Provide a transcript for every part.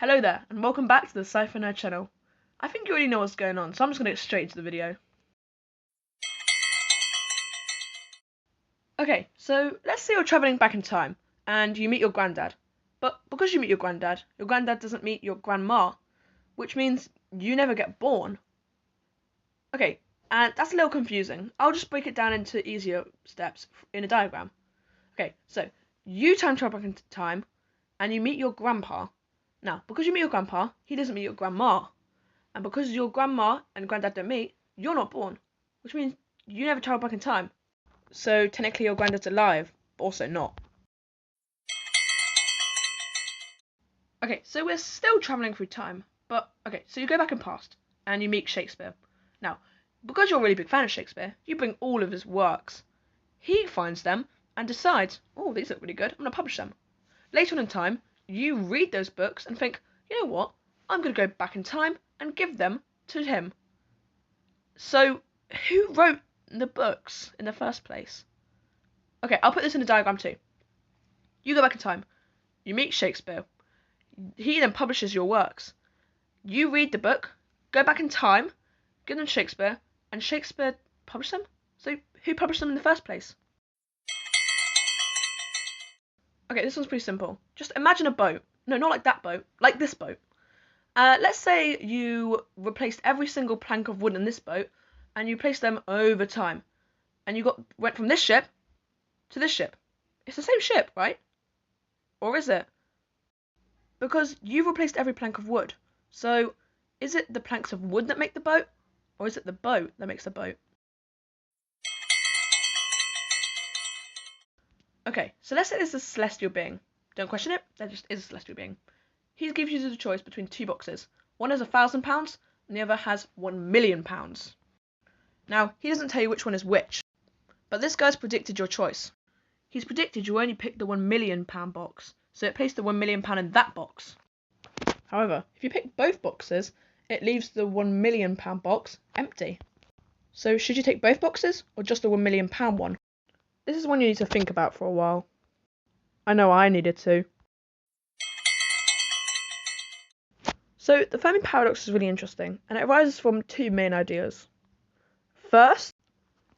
Hello there, and welcome back to the Sci-Fi channel. I think you already know what's going on, so I'm just going to get straight into the video. Okay, so let's say you're travelling back in time, and you meet your granddad. But because you meet your granddad doesn't meet your grandma, which means you never get born. Okay, and that's a little confusing. I'll just break it down into easier steps in a diagram. Okay, so you time travel back into time, and you meet your grandpa. Now, because you meet your grandpa, he doesn't meet your grandma. And because your grandma and granddad don't meet, you're not born. Which means you never travel back in time. So technically your granddad's alive, but also not. Okay, so we're still travelling through time. But, okay, so you go back in past, and you meet Shakespeare. Now, because you're a really big fan of Shakespeare, you bring all of his works. He finds them, and decides, oh, these look really good, I'm going to publish them. Later on in time, you read those books and think, you know what, I'm going to go back in time and give them to him. So, who wrote the books in the first place? Okay, I'll put this in a diagram too. You go back in time, you meet Shakespeare, he then publishes your works. You read the book, go back in time, give them to Shakespeare, and Shakespeare published them? So, who published them in the first place? Okay, this one's pretty simple. Just imagine a boat. No, not like that boat. Like this boat. Let's say you replaced every single plank of wood in this boat, and you placed them over time. And you went from this ship to this ship. It's the same ship, right? Or is it? Because you've replaced every plank of wood. So, is it the planks of wood that make the boat? Or is it the boat that makes the boat? Okay, so let's say this is a celestial being. Don't question it, there just is a celestial being. He gives you the choice between two boxes. One has £1,000 and the other has £1,000,000. Now, he doesn't tell you which one is which, but this guy's predicted your choice. He's predicted you only pick the £1,000,000 box, so it placed the £1,000,000 in that box. However, if you pick both boxes, it leaves the £1,000,000 box empty. So should you take both boxes, or just the £1,000,000 one? This is one you need to think about for a while. I know I needed to. So the Fermi paradox is really interesting, and it arises from two main ideas. First,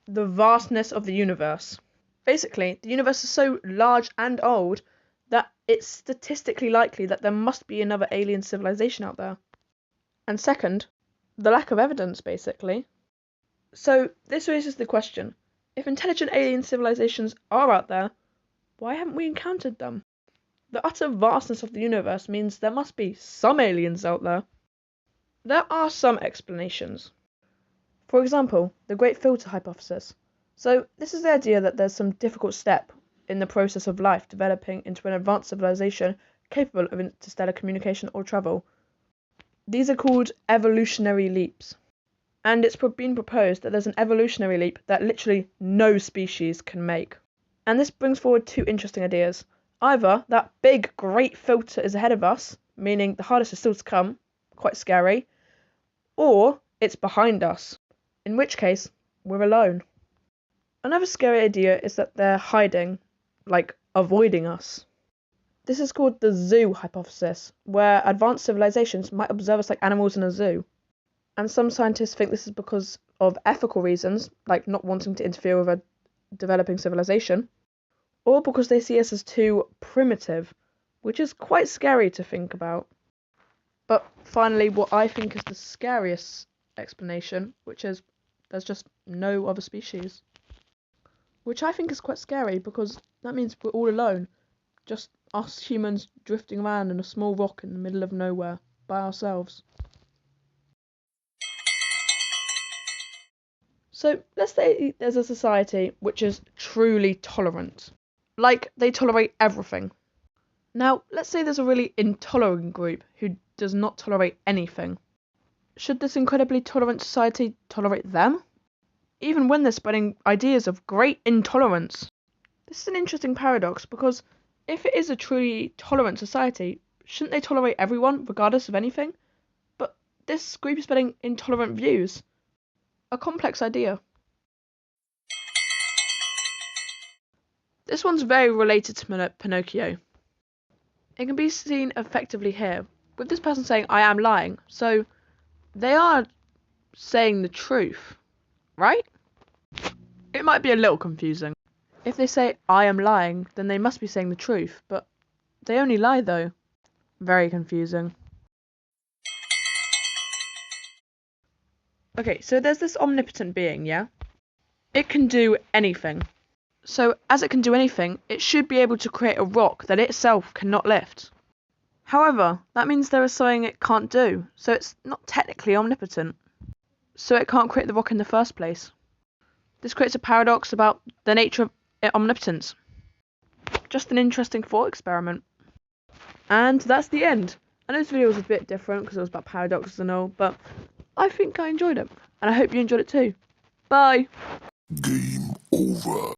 the vastness of the universe. Basically, the universe is so large and old that it's statistically likely that there must be another alien civilization out there. And second, the lack of evidence, basically. So this raises the question, if intelligent alien civilizations are out there, why haven't we encountered them? The utter vastness of the universe means there must be some aliens out there. There are some explanations. For example, the Great Filter hypothesis. So this is the idea that there's some difficult step in the process of life developing into an advanced civilization capable of interstellar communication or travel. These are called evolutionary leaps. And it's been proposed that there's an evolutionary leap that literally no species can make. And this brings forward two interesting ideas. Either that big, great filter is ahead of us, meaning the hardest is still to come, quite scary, or it's behind us, in which case we're alone. Another scary idea is that they're hiding, like avoiding us. This is called the zoo hypothesis, where advanced civilizations might observe us like animals in a zoo. And some scientists think this is because of ethical reasons, like not wanting to interfere with a developing civilization, or because they see us as too primitive, which is quite scary to think about. But finally, what I think is the scariest explanation, which is there's just no other species. Which I think is quite scary because that means we're all alone, just us humans drifting around in a small rock in the middle of nowhere by ourselves. So let's say there's a society which is truly tolerant. Like, they tolerate everything. Now, let's say there's a really intolerant group who does not tolerate anything. Should this incredibly tolerant society tolerate them? Even when they're spreading ideas of great intolerance. This is an interesting paradox because if it is a truly tolerant society, shouldn't they tolerate everyone regardless of anything? But this group is spreading intolerant views. A complex idea. This one's very related to Pinocchio. It can be seen effectively here, with this person saying, I am lying, so they are saying the truth, right? It might be a little confusing. If they say, I am lying, then they must be saying the truth, but they only lie though. Very confusing. Okay, so there's this omnipotent being, yeah? It can do anything. So, as it can do anything, it should be able to create a rock that it itself cannot lift. However, that means there is something it can't do, so it's not technically omnipotent. So it can't create the rock in the first place. This creates a paradox about the nature of omnipotence. Just an interesting thought experiment. And that's the end. I know this video was a bit different because it was about paradoxes and all, but I think I enjoyed it. And I hope you enjoyed it too. Bye! Game over.